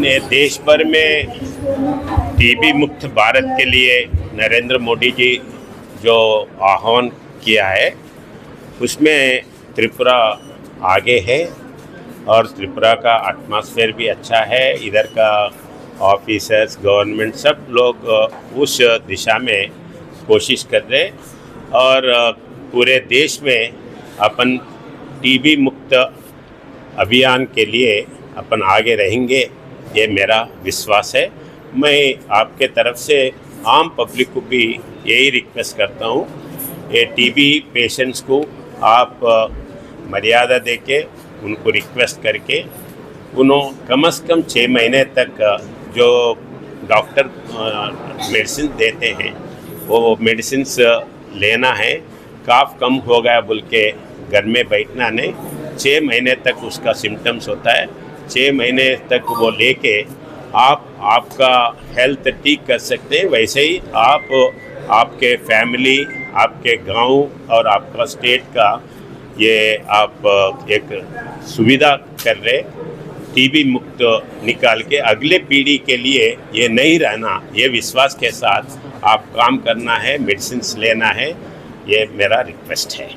ने देश भर में टीबी मुक्त भारत के लिए नरेंद्र मोदी जी जो आह्वान किया है उसमें त्रिपुरा आगे है और त्रिपुरा का एटमॉस्फेयर भी अच्छा है। इधर का ऑफिसर्स गवर्नमेंट सब लोग उस दिशा में कोशिश कर रहे और पूरे देश में अपन टीबी मुक्त अभियान के लिए अपन आगे रहेंगे, ये मेरा विश्वास है। मैं आपके तरफ से आम पब्लिक को भी यही रिक्वेस्ट करता हूँ, ये टीबी पेशेंट्स को आप मर्यादा देके उनको रिक्वेस्ट करके उन्होंने कम से कम 6 महीने तक जो डॉक्टर मेडिसिन देते हैं वो मेडिसिन्स लेना है। काफ कम हो गया बोल के घर में बैठना नहीं, 6 महीने तक उसका सिम्टम्स होता है, 6 महीने तक वो लेके आप आपका हेल्थ ठीक कर सकते हैं। वैसे ही आप आपके फैमिली, आपके गांव और आपका स्टेट का ये आप एक सुविधा कर रहे, टीबी मुक्त निकाल के अगले पीढ़ी के लिए ये नहीं रहना, ये विश्वास के साथ आप काम करना है, मेडिसिन लेना है, ये मेरा रिक्वेस्ट है।